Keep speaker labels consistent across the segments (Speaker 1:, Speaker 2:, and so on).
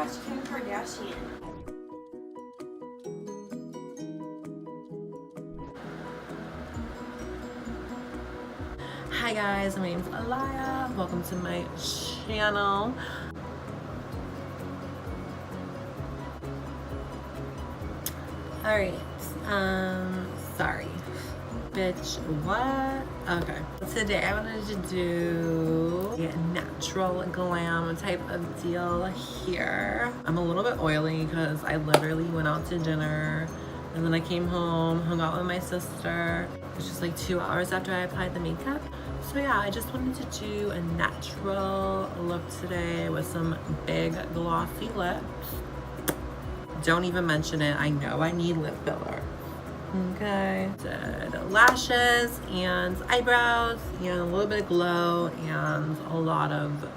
Speaker 1: watch Kim Kardashian. Hi guys, my name is Alaya. Welcome to my channel. Alright, sorry. Bitch, what? Okay. Today I wanted to do a natural glam type of deal here. I'm a little bit oily because I literally went out to dinner and then I came home, hung out with my sister. It was just like 2 hours after I applied the makeup. So yeah, I just wanted to do a natural look today with some big glossy lips. Don't even mention it. I know I need lip filler. Okay, did lashes and eyebrows and a little bit of glow and a lot of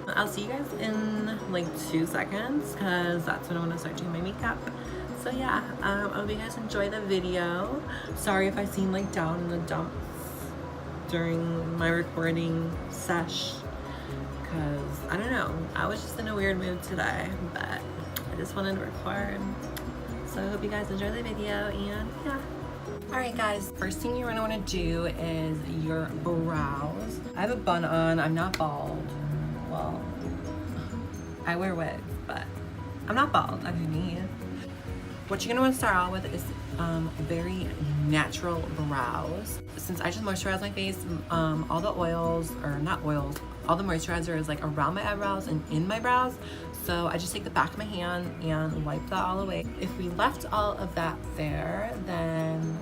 Speaker 1: I'll see you guys in like 2 seconds because that's when I want to start doing my makeup. So yeah, I hope you guys enjoy the video. Sorry if I seem like down in the dumps during my recording sesh. Because, I don't know, I was just in a weird mood today, but I just wanted to record. So I hope you guys enjoy the video, and yeah. Alright guys, first thing you're going to want to do is your brows. I have a bun on, I'm not bald. Well, I wear wigs, but I'm not bald, actually. What you're going to want to start out with is very natural brows. Since I just moisturize my face, all the oils, or not oils, all the moisturizer is like around my eyebrows and in my brows. So I just take the back of my hand and wipe that all away. If we left all of that there, then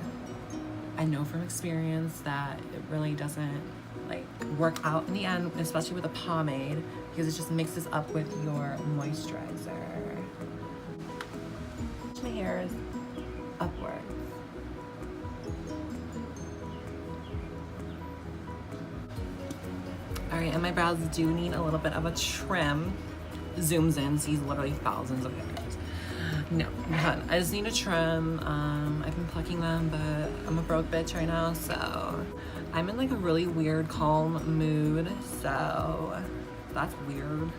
Speaker 1: I know from experience that it really doesn't like work out in the end, especially with a pomade, because it just mixes up with your moisturizer. My hair is upwards. Alright, and my brows do need a little bit of a trim. Zooms in, sees literally thousands of hairs. No, I just need a trim. I've been plucking them, but I'm a broke bitch right now, so I'm in like a really weird calm mood, so that's weird.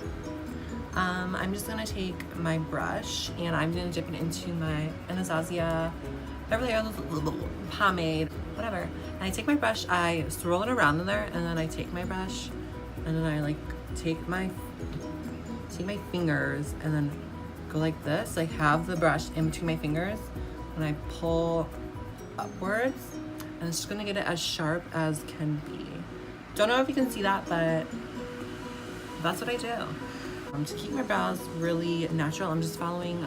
Speaker 1: I'm just gonna take my brush and I'm gonna dip it into my Anastasia Beverly Hills pomade, whatever. And I take my brush, I swirl it around in there, and then I take my brush and then I like take my fingers and then go like this. I have the brush in between my fingers and I pull upwards, and it's just gonna get it as sharp as can be. Don't know if you can see that, but that's what I do. To keep my brows really natural, I'm just following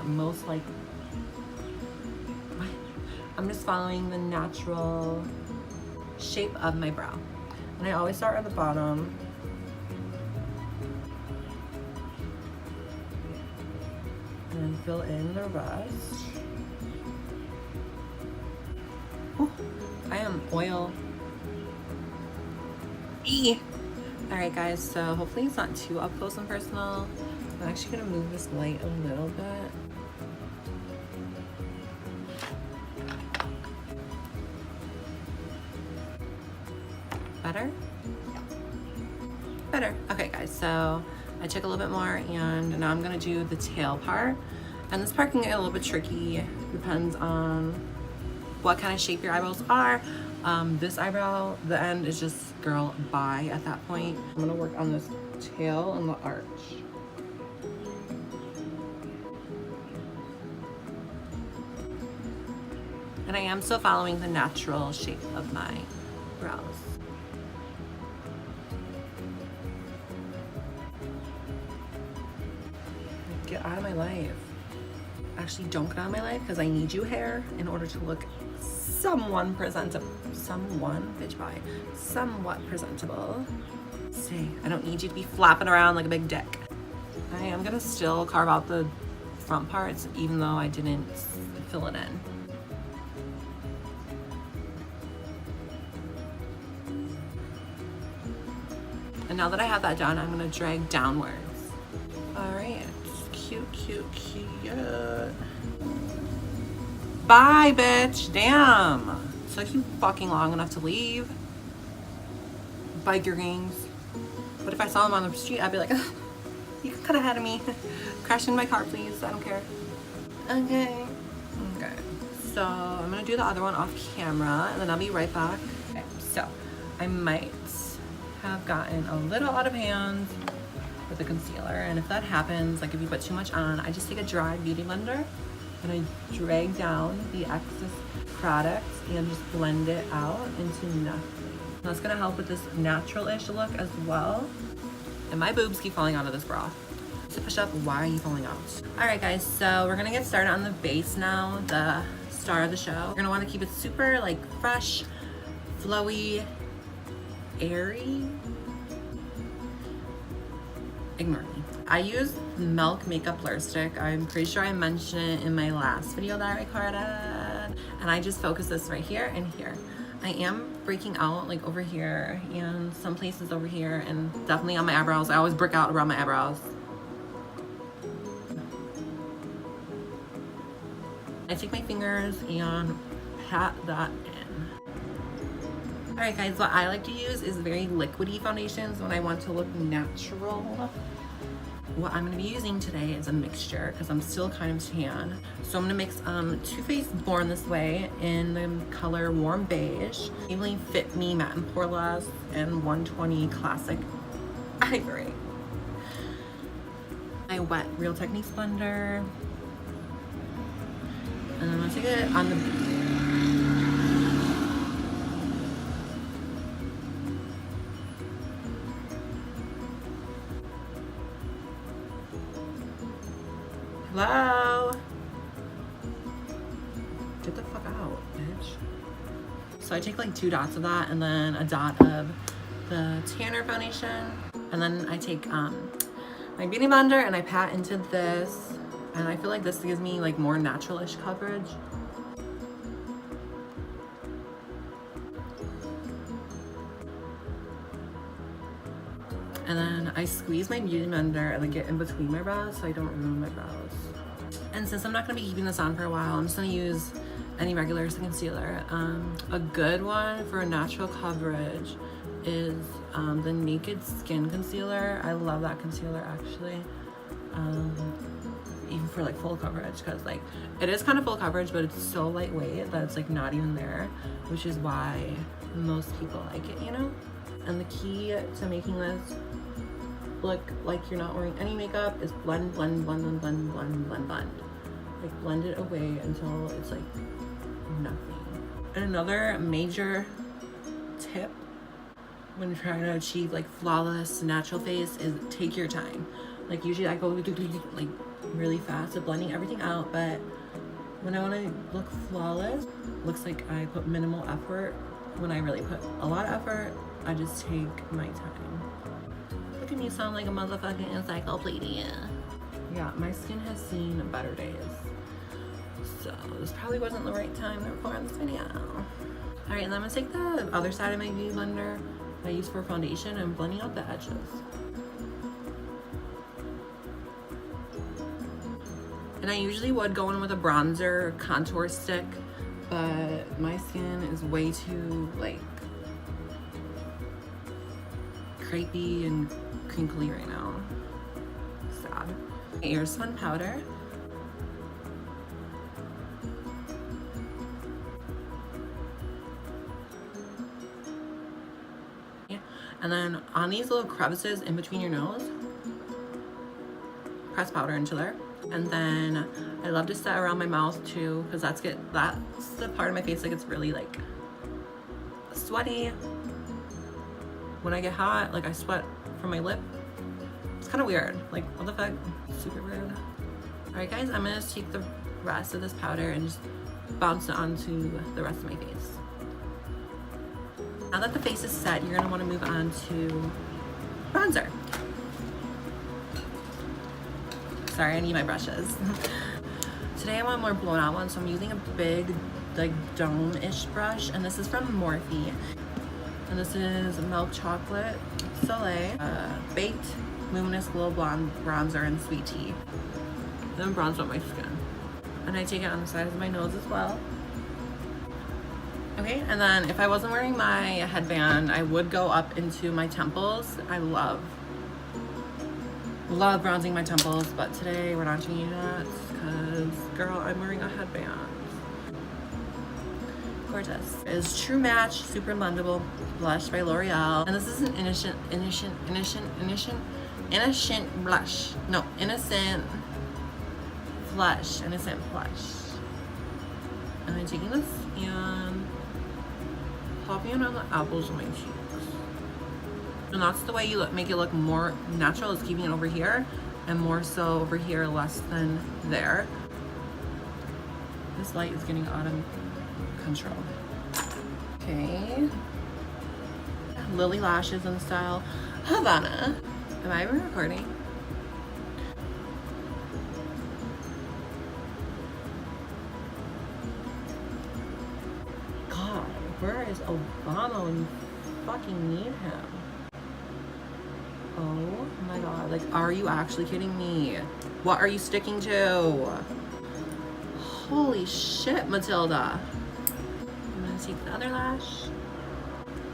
Speaker 1: I'm just following the natural shape of my brow. And I always start at the bottom. And then fill in the rest. Ooh, I am oil. Alright guys, so hopefully it's not too up close and personal. I'm actually gonna move this light a little bit. Better? Yeah. Better. Okay guys, so I took a little bit more and now I'm gonna do the tail part. And this part can get a little bit tricky. Depends on what kind of shape your eyebrows are. This eyebrow, the end is just girl bye at that point. I'm gonna work on this tail and the arch. And I am still following the natural shape of my brows. Get out of my life. Actually, don't get out of my life because I need you hair in order to look somewhat presentable. Somewhat presentable. Say, I don't need you to be flapping around like a big dick. I am gonna still carve out the front parts even though I didn't fill it in. And now that I have that done, I'm gonna drag downwards. All right, cute. Bye, bitch, damn. Took you fucking long enough to leave. biker gangs. But if I saw them on the street, I'd be like, "Ugh, you can cut ahead of me. Crash in my car, please. I don't care." Okay. Okay. So I'm gonna do the other one off camera, and then I'll be right back. Okay. So I might have gotten a little out of hand with the concealer, and if that happens, like if you put too much on, I just take a dry beauty blender and I drag down the excess product and just blend it out into nothing. That's gonna help with this natural-ish look as well. And my boobs keep falling out of this bra. To push up, why are you falling out? All right, guys, so we're gonna get started on the base now, the star of the show. You're gonna wanna keep it super like fresh, flowy, airy. Ignore me. I use Milk Makeup Blur Stick. I'm pretty sure I mentioned it in my last video that I recorded. And I just focus this right here and here. I am breaking out like over here and some places over here, and definitely on my eyebrows. I always break out around my eyebrows. I take my fingers and pat that in. All right, guys, what I like to use is very liquidy foundations when I want to look natural. What I'm gonna be using today is a mixture because I'm still kind of tan. So I'm gonna mix Too Faced Born This Way in the color Warm Beige, Maybelline Fit Me Matte and Poreless, and 120 Classic Ivory. My wet Real Techniques blender. And I'm gonna take it on the hello? Get the fuck out, bitch. So I take like 2 dots of that and then a dot of the tanner foundation. And then I take my beauty blender and I pat into this. And I feel like this gives me like more natural-ish coverage. And then I squeeze my beauty blender and like get in between my brows so I don't ruin my brows. And since I'm not gonna be keeping this on for a while, I'm just gonna use any regular concealer. A good one for natural coverage is the Naked Skin Concealer. I love that concealer actually. Even for like full coverage, because like it is kind of full coverage, but it's so lightweight that it's like not even there, which is why most people like it, you know? And the key to making this look like you're not wearing any makeup is blend, blend, blend, blend, blend, blend, blend, blend. Like blend it away until it's like nothing. And another major tip when trying to achieve like flawless natural face is take your time. Like usually I go like really fast at blending everything out, but when I want to look flawless, looks like I put minimal effort. When I really put a lot of effort, I just take my time. Look at me sound like a motherfucking encyclopedia. Yeah, my skin has seen better days. So this probably wasn't the right time to record this video. All right, and I'm gonna take the other side of my beauty blender that I use for foundation and blending out the edges. And I usually would go in with a bronzer contour stick, but my skin is way too like crepey and crinkly right now. Sad. Ear Spun powder. Yeah. And then on these little crevices in between your nose, press powder into there. And then I love to set around my mouth too, because that's the part of my face that gets really like sweaty. When I get hot, like I sweat from my lip. It's kind of weird. Like, what the fuck? Super weird. All right, guys, I'm gonna take the rest of this powder and just bounce it onto the rest of my face. Now that the face is set, you're gonna want to move on to bronzer. Sorry, I need my brushes. Today I want more blown out one, so I'm using a big, like dome-ish brush, and this is from Morphe. And this is Milk Chocolate Soleil Baked Luminous Glow Blonde Bronzer in Sweet Tea. And then bronze up my skin. And I take it on the sides of my nose as well. Okay, and then if I wasn't wearing my headband, I would go up into my temples. I love bronzing my temples, but today we're not doing that because, girl, I'm wearing a headband. Gorgeous. Is True Match Super Blendable Blush by L'Oreal, and this is an innocent blush. No, innocent blush. And I'm taking this and popping it on the apples of my cheeks. And that's the way you make it look more natural, is keeping it over here and more so over here, less than there. This light is getting out of control. Okay. Lily lashes in style Havana. Am I even recording? God, where is Obama when you fucking need him? Oh my God, like, are you actually kidding me? What are you sticking to? Holy shit, Matilda. I'm gonna take the other lash.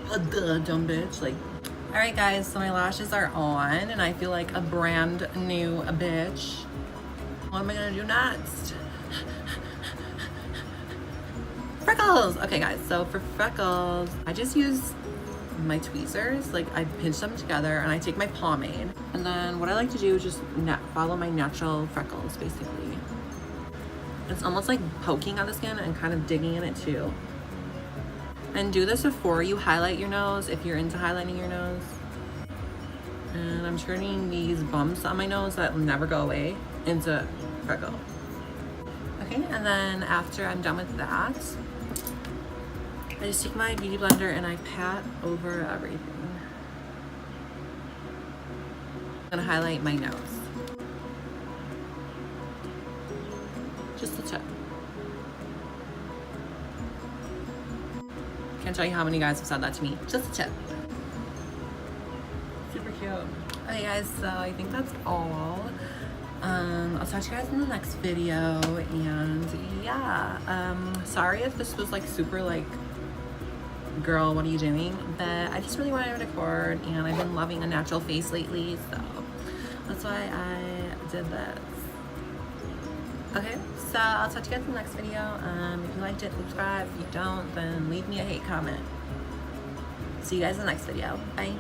Speaker 1: Duh, dumb bitch. Like, all right, guys, so my lashes are on and I feel like a brand new bitch. What am I gonna do next? Freckles. Okay, guys, so for freckles, I just use my tweezers. Like, I pinch them together and I take my pomade, and then what I like to do is just follow my natural freckles. Basically, it's almost like poking at the skin and kind of digging in it too. And do this before you highlight your nose if you're into highlighting your nose. And I'm turning these bumps on my nose that will never go away into freckles. Okay, and then after I'm done with that, I just take my beauty blender and I pat over everything. I'm gonna highlight my nose. Just the tip. Can't tell you how many guys have said that to me. Just a tip. Super cute. Okay, guys, so I think that's all. I'll talk to you guys in the next video, and yeah, sorry if this was like super like, girl, what are you doing? But I just really wanted to record, and I've been loving a natural face lately, so that's why I did this. Okay, so I'll talk to you guys in the next video. If you liked it, subscribe. If you don't, then leave me a hate comment. See you guys in the next video. Bye.